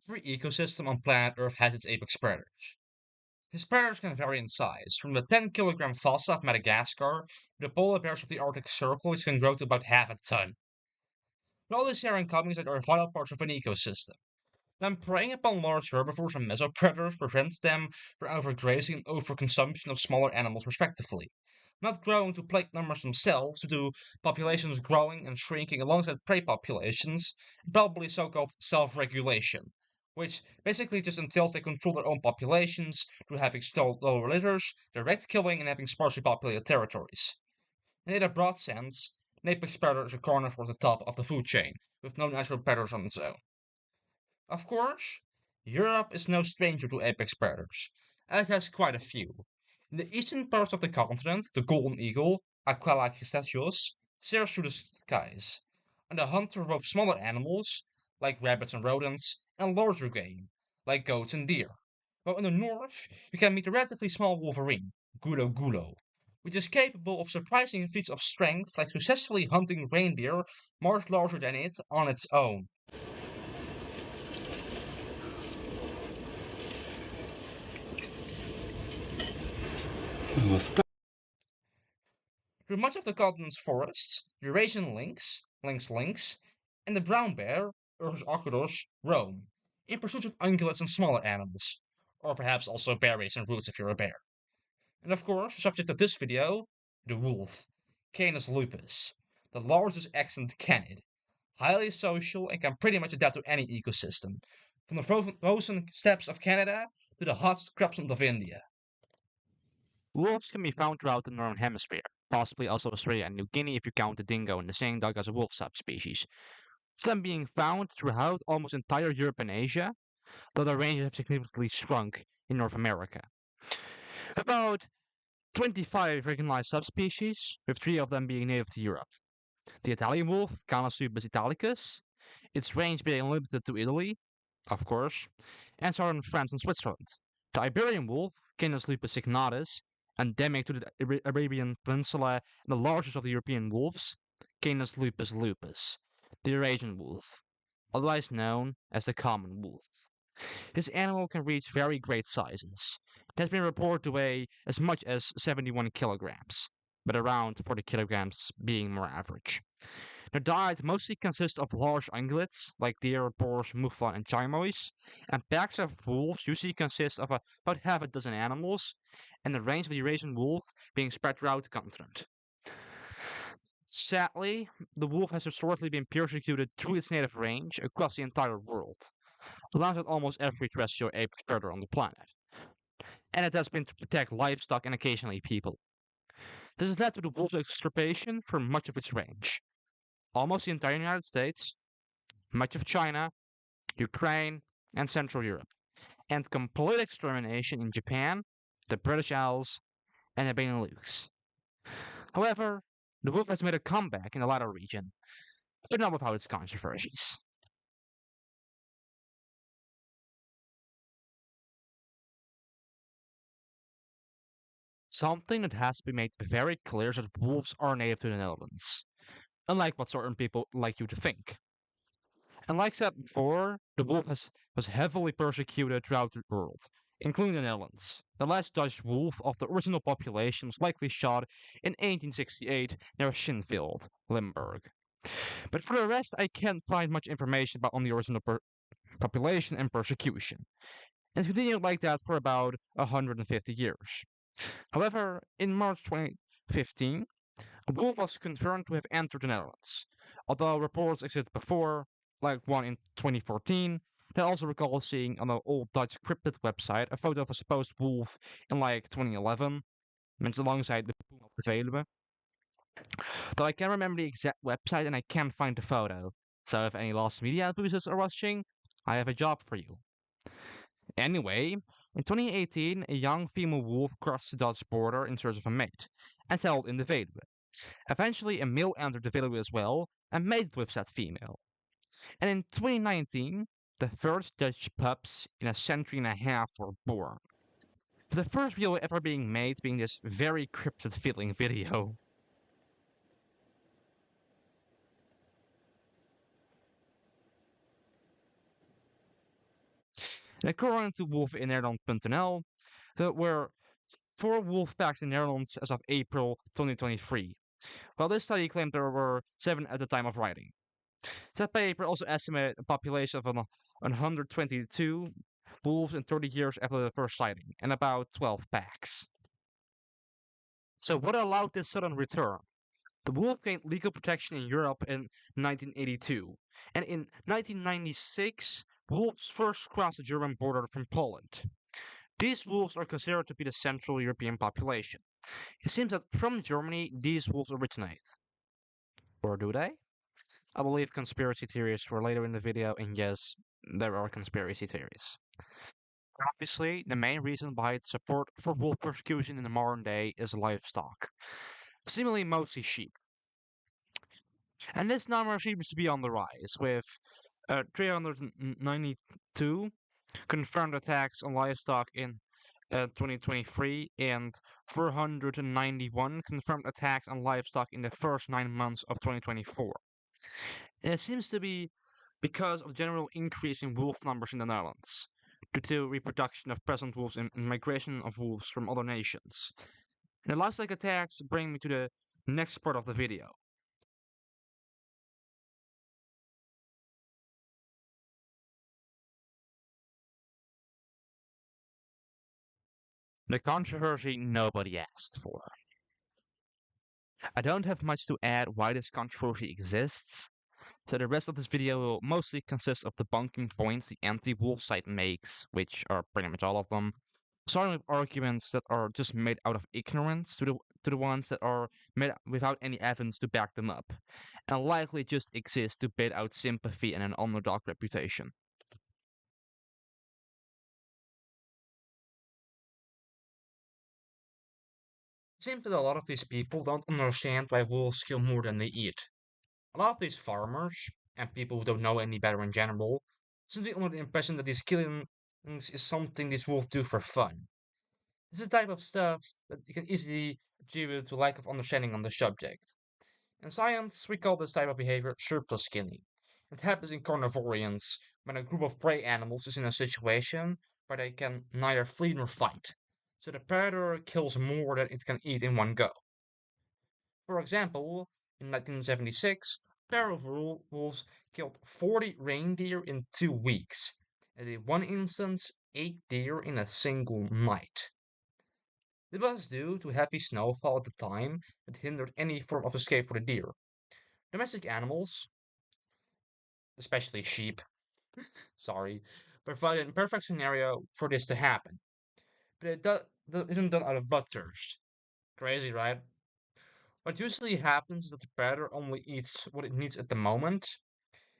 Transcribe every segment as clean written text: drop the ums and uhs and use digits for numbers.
Every ecosystem on planet Earth has its apex predators. These predators can vary in size, from the 10-kilogram fossa of Madagascar to the polar bears of the Arctic Circle, which can grow to about half a ton. But all these share in common is that they are vital parts of an ecosystem. Then preying upon large herbivores and mesopredators prevents them from overgrazing and overconsumption of smaller animals respectively. Not growing to plague numbers themselves due to populations growing and shrinking alongside prey populations, and probably so-called self-regulation, which basically just entails they control their own populations through having lower litters, direct killing, and having sparsely populated territories. In a broad sense, an apex predator is a carnivore at the top of the food chain, with no natural predators on its own. Of course, Europe is no stranger to apex predators, and it has quite a few. In the eastern part of the continent, the golden eagle, Aquila crustaceus, soars through the skies, and the hunt for both smaller animals, like rabbits and rodents, and larger game, like goats and deer. While in the north, you can meet the relatively small wolverine, Gulo gulo, which is capable of surprising feats of strength, like successfully hunting reindeer much larger than it on its own. Through much of the continent's forests, Eurasian lynx, and the brown bear, Ursus ocodus, roam, in pursuit of ungulates and smaller animals, or perhaps also berries and roots if you're a bear. And of course, the subject of this video, the wolf, Canis lupus, the largest extant canid, highly social and can pretty much adapt to any ecosystem, from the frozen steppes of Canada to the hot scrublands of India. Wolves can be found throughout the northern hemisphere, possibly also Australia and New Guinea if you count the dingo and the same dog as a wolf subspecies. Some being found throughout almost entire Europe and Asia, though their ranges have significantly shrunk in North America. About 25 recognized subspecies, with 3 of them being native to Europe. The Italian wolf, Canis lupus italicus, its range being limited to Italy, of course, and southern France and Switzerland. The Iberian wolf, Canis lupus signatus, endemic to the Arabian Peninsula and the largest of the European wolves, Canis lupus lupus. The Eurasian wolf, otherwise known as the common wolf. This animal can reach very great sizes. It has been reported to weigh as much as 71 kilograms, but around 40 kilograms being more average. Their diet mostly consists of large ungulates, like deer, boars, mouflon, and chamois, and packs of wolves usually consist of about half a dozen animals, and the range of the Eurasian wolf being spread throughout the continent. Sadly, the wolf has historically been persecuted through its native range across the entire world, alongside almost every terrestrial apex predator on the planet, and it has been to protect livestock and occasionally people. This has led to the wolf's extirpation for much of its range. Almost the entire United States, much of China, Ukraine, and Central Europe, and complete extermination in Japan, the British Isles, and the Benelux. However, the wolf has made a comeback in the latter region, but not without its controversies. Something that has to be made very clear is that wolves are native to the Netherlands, unlike what certain people like you to think. And like said before, the was heavily persecuted throughout the world, including the Netherlands. The last Dutch wolf of the original population was likely shot in 1868 near Shinfield, Limburg. But for the rest, I can't find much information about on the original population and persecution. And it continued like that for about 150 years. However, in March 2015, a wolf was confirmed to have entered the Netherlands, although reports existed before, like one in 2014, that also recall seeing on an old Dutch cryptid website a photo of a supposed wolf in like 2011, mentioned alongside the Puma of the Veluwe. Though I can't remember the exact website and I can't find the photo, so if any lost media enthusiasts are watching, I have a job for you. Anyway, in 2018, a young female wolf crossed the Dutch border in search of a mate and settled in the Veluwe. Eventually, a male entered the Veluwe as well and mated with said female. And in 2019, the first Dutch pups in a century and a half were born. The first video ever being made being this very cryptid feeling video. And according to Wolf in Nederland.nl, there were 4 wolf packs in Netherlands as of April 2023, while this study claimed there were 7 at the time of writing. That paper also estimated a population of 122 wolves in 30 years after the first sighting, and about 12 packs. So what allowed this sudden return? The wolf gained legal protection in Europe in 1982, and in 1996, wolves first crossed the German border from Poland. These wolves are considered to be the Central European population. It seems that from Germany these wolves originate. Or do they? I believe conspiracy theories for later in the video, and yes, there are conspiracy theories. Obviously, the main reason behind support for wolf persecution in the modern day is livestock, seemingly mostly sheep. And this number seems to be on the rise, with 392 confirmed attacks on livestock in 2023 and 491 confirmed attacks on livestock in the first 9 months of 2024. And it seems to be because of general increase in wolf numbers in the Netherlands, due to reproduction of present wolves and migration of wolves from other nations. And the livestock attacks bring me to the next part of the video. The controversy nobody asked for. I don't have much to add why this controversy exists, so the rest of this video will mostly consist of debunking points the anti-wolf side makes, which are pretty much all of them, starting with arguments that are just made out of ignorance to the ones that are made without any evidence to back them up, and likely just exist to bait out sympathy and an underdog reputation. It seems that a lot of these people don't understand why wolves kill more than they eat. A lot of these farmers, and people who don't know any better in general, seem to be under the impression that these killings is something these wolves do for fun. This is the type of stuff that you can easily attribute to lack of understanding on the subject. In science, we call this type of behavior surplus killing. It happens in carnivorians when a group of prey animals is in a situation where they can neither flee nor fight. So the predator kills more than it can eat in one go. For example, in 1976, pair of wolves killed 40 reindeer in 2 weeks, and in one instance, 8 deer in a single night. This was due to heavy snowfall at the time that hindered any form of escape for the deer. Domestic animals, especially sheep, sorry, provided a perfect scenario for this to happen. But that isn't done out of bloodthirst. Crazy, right? What usually happens is that the predator only eats what it needs at the moment,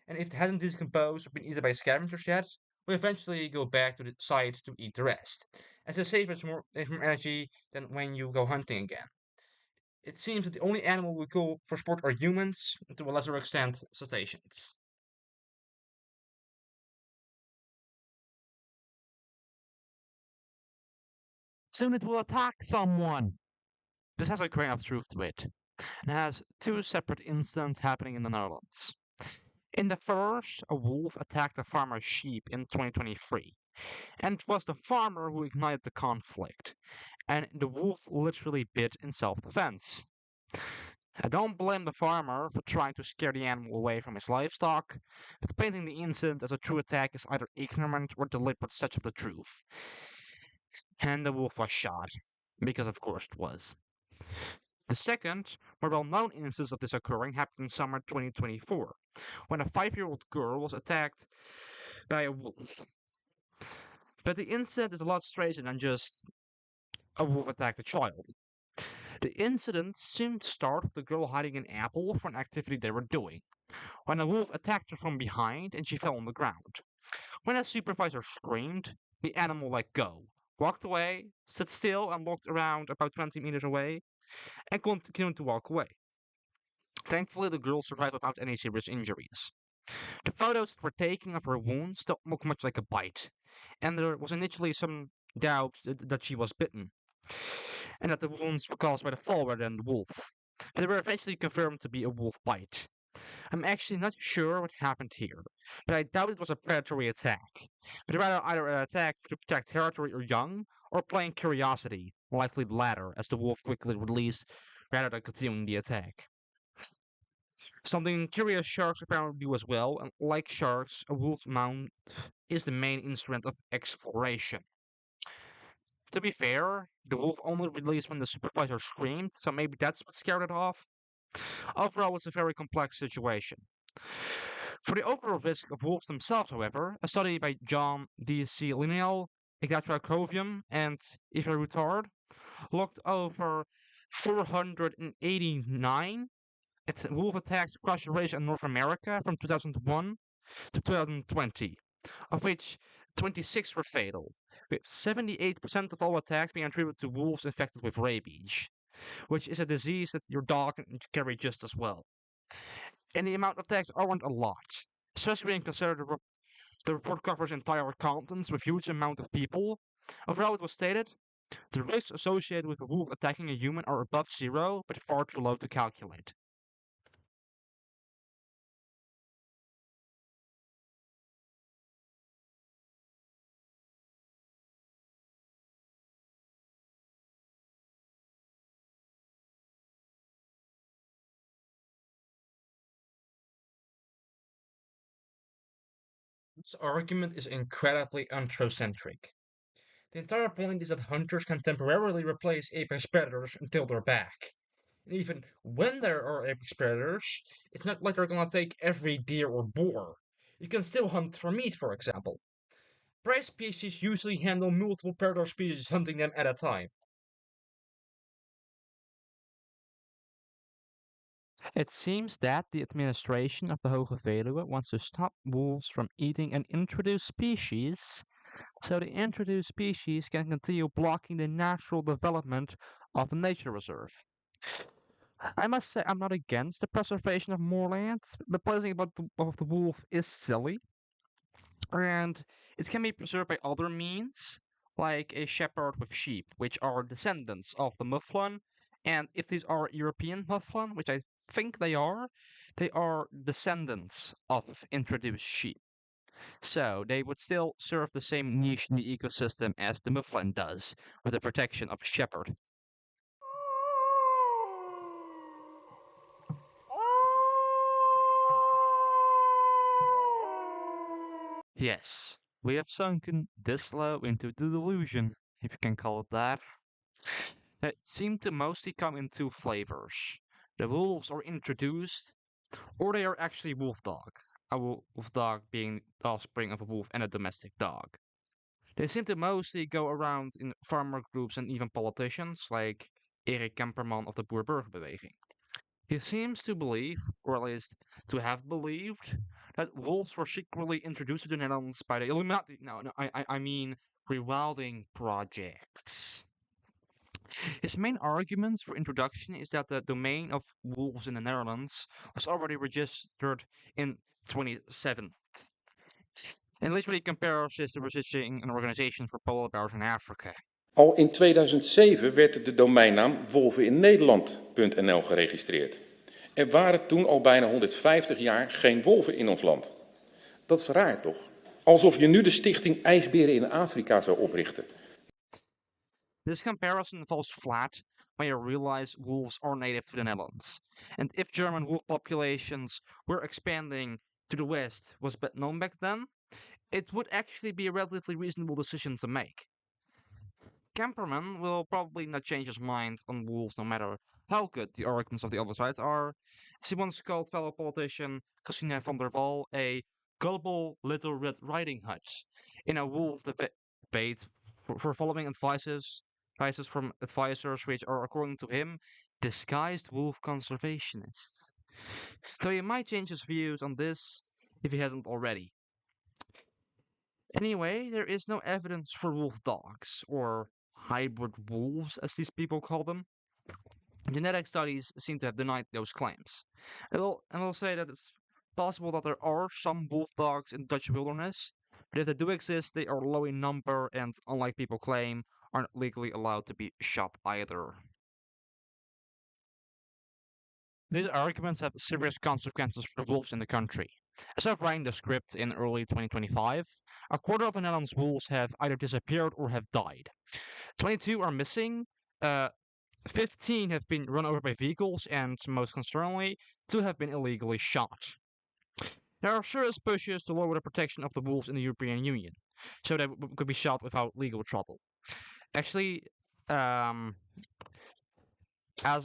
and if it hasn't decomposed or been eaten by scavengers yet, will eventually go back to the site to eat the rest, as it saves more energy than when you go hunting again. It seems that the only animal we kill for sport are humans, and to a lesser extent, cetaceans. Soon it will attack someone! This has a grain of truth to it, and has 2 separate incidents happening in the Netherlands. In the first, a wolf attacked a farmer's sheep in 2023, and it was the farmer who ignited the conflict, and the wolf literally bit in self-defense. I don't blame the farmer for trying to scare the animal away from his livestock, but painting the incident as a true attack is either ignorant or deliberate sketch of the truth. And the wolf was shot, because of course it was. The second, more well-known instance of this occurring happened in summer 2024, when a 5-year-old girl was attacked by a wolf. But the incident is a lot stranger than just a wolf attacked a child. The incident seemed to start with the girl hiding an apple for an activity they were doing, when a wolf attacked her from behind and she fell on the ground. When a supervisor screamed, the animal let go, walked away, stood still and walked around about 20 meters away, and continued to walk away. Thankfully, the girl survived without any serious injuries. The photos that were taken of her wounds don't look much like a bite, and there was initially some doubt that she was bitten, and that the wounds were caused by the fall rather than the wolf. But they were eventually confirmed to be a wolf bite. I'm actually not sure what happened here, but I doubt it was a predatory attack, but rather either an attack to protect territory or young, or plain curiosity, likely the latter, as the wolf quickly released rather than continuing the attack. Something curious sharks apparently do as well, and like sharks, a wolf mouth is the main instrument of exploration. To be fair, the wolf only released when the supervisor screamed, so maybe that's what scared it off. Overall, it's a very complex situation. For the overall risk of wolves themselves, however, a study by John D. C. Linnell, Igatra Covium, and Eva Routard looked over 489 wolf attacks across Eurasia and North America from 2001 to 2020, of which 26 were fatal, with 78% of all attacks being attributed to wolves infected with rabies, which is a disease that your dog can carry just as well. And the amount of attacks aren't a lot, especially when you consider the report covers entire continents with huge amount of people. Overall, it was stated, the risks associated with a wolf attacking a human are above zero, but far too low to calculate. This argument is incredibly anthrocentric. The entire point is that hunters can temporarily replace apex predators until they're back. And even when there are apex predators, it's not like they're gonna take every deer or boar. You can still hunt for meat, for example. Prey species usually handle multiple predator species hunting them at a time. It seems that the administration of the Hoge Veluwe wants to stop wolves from eating an introduced species, so the introduced species can continue blocking the natural development of the nature reserve. I must say I'm not against the preservation of moorland, but placing of the wolf is silly, and it can be preserved by other means, like a shepherd with sheep, which are descendants of the mufflon, and if these are European mufflon, which I think they are descendants of introduced sheep. So they would still serve the same niche in the ecosystem as the mufflon does, with the protection of a shepherd. Yes, we have sunken this low into the delusion, if you can call it that. That seem to mostly come in two flavors. The wolves are introduced, or they are actually wolf dog. A wolf dog being the offspring of a wolf and a domestic dog. They seem to mostly go around in farmer groups and even politicians, like Erik Kemperman of the Boerburgerbeweging. He seems to believe, or at least to have believed, that wolves were secretly introduced to the Netherlands by the Illuminati. No, I mean rewilding projects. His main argument for introduction is that the domain of wolves in the Netherlands was already registered in 27. And literally compares this to registering an organization for polar bears in Africa. Al in 2007 werd de domeinnaam wolveninnederland.nl geregistreerd. Er waren toen al bijna 150 jaar geen wolven in ons land. Dat is raar toch? Alsof je nu de stichting IJsberen in Afrika zou oprichten. This comparison falls flat when you realize wolves are native to the Netherlands. And if German wolf populations were expanding to the west was known back then, it would actually be a relatively reasonable decision to make. Kemperman will probably not change his mind on wolves no matter how good the arguments of the other sides are. As he once called fellow politician Christina van der Wal a gullible little Red Riding Hood in a wolf debate for following advices from advisors which are, according to him, disguised wolf conservationists. Though he might change his views on this if he hasn't already. Anyway, there is no evidence for wolf dogs, or hybrid wolves as these people call them. Genetic studies seem to have denied those claims. And will say that it's possible that there are some wolf dogs in the Dutch wilderness, but if they do exist, they are low in number and, unlike people claim, aren't legally allowed to be shot either. These arguments have serious consequences for the wolves in the country. As of writing the script in early 2025, a quarter of the Netherlands wolves have either disappeared or have died. 22 are missing, 15 have been run over by vehicles, and most concerningly, 2 have been illegally shot. There are serious pushes to lower the protection of the wolves in the European Union, so they could be shot without legal trouble. Actually, as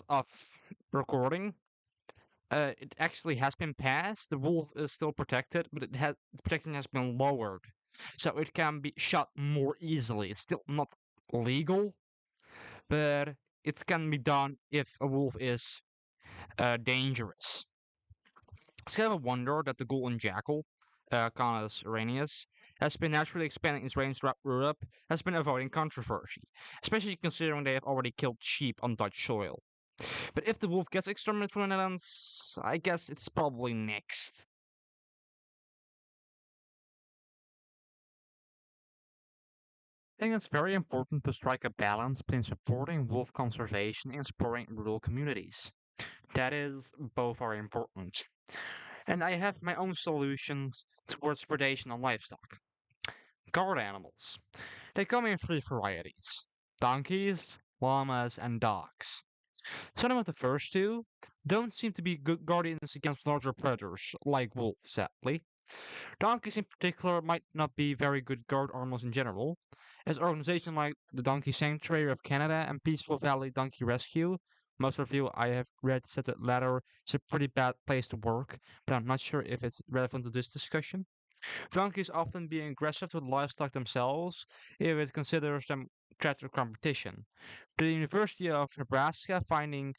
of recording, it actually has been passed. The wolf is still protected, but the protection has been lowered, so it can be shot more easily. It's still not legal, but it can be done if a wolf is dangerous. It's kind of a wonder that the golden jackal, Canis iranius, has been naturally expanding its range throughout Europe, has been avoiding controversy, especially considering they have already killed sheep on Dutch soil. But if the wolf gets exterminated from the Netherlands, I guess it's probably next. I think it's very important to strike a balance between supporting wolf conservation and supporting rural communities. That is both are important. And I have my own solutions towards predation on livestock. Guard animals. They come in 3 varieties: donkeys, llamas, and dogs. Some of the first 2 don't seem to be good guardians against larger predators, like wolves, sadly. Donkeys in particular might not be very good guard animals in general, as organizations like the Donkey Sanctuary of Canada and Peaceful Valley Donkey Rescue, most of you I have read said that latter is a pretty bad place to work, but I'm not sure if it's relevant to this discussion. Donkeys often being aggressive to the livestock themselves if it considers them threat to competition. The University of Nebraska finding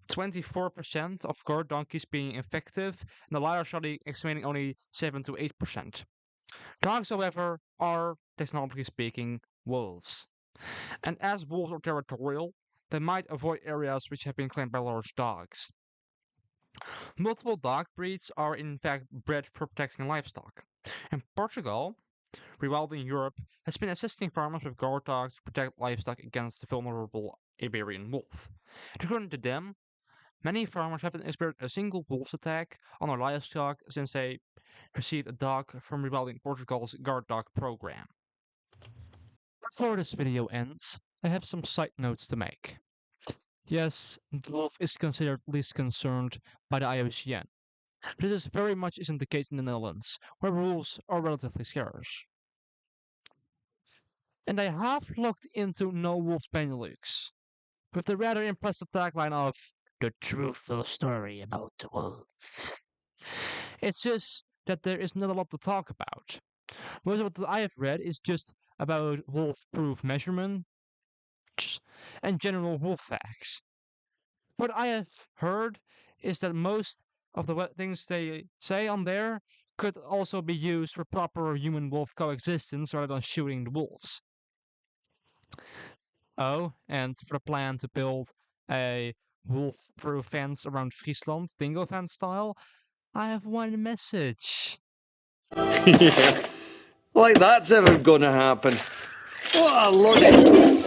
24% of guard donkeys being effective, and the latter study estimating only 7 to 8%. Dogs, however, are, technologically speaking, wolves. And as wolves are territorial, they might avoid areas which have been claimed by large dogs. Multiple dog breeds are in fact bred for protecting livestock. In Portugal, Rewilding Europe has been assisting farmers with guard dogs to protect livestock against the vulnerable Iberian wolf. According to them, many farmers haven't experienced a single wolf attack on their livestock since they received a dog from Rewilding Portugal's guard dog program. Before this video ends, I have some side notes to make. Yes, the wolf is considered least concerned by the IUCN. This very much isn't the case in the Netherlands, where wolves are relatively scarce. And I have looked into No Wolf Benelux, with the rather impressive tagline of the truthful story about the wolf. It's just that there is not a lot to talk about. Most of what I have read is just about wolf-proof measurements and general wolf facts. What I have heard is that most of the things they say on there could also be used for proper human-wolf coexistence rather than shooting the wolves. Oh, and for the plan to build a wolf-proof fence around Friesland, dingo fence style, I have one message. Yeah, like that's ever gonna happen. What a load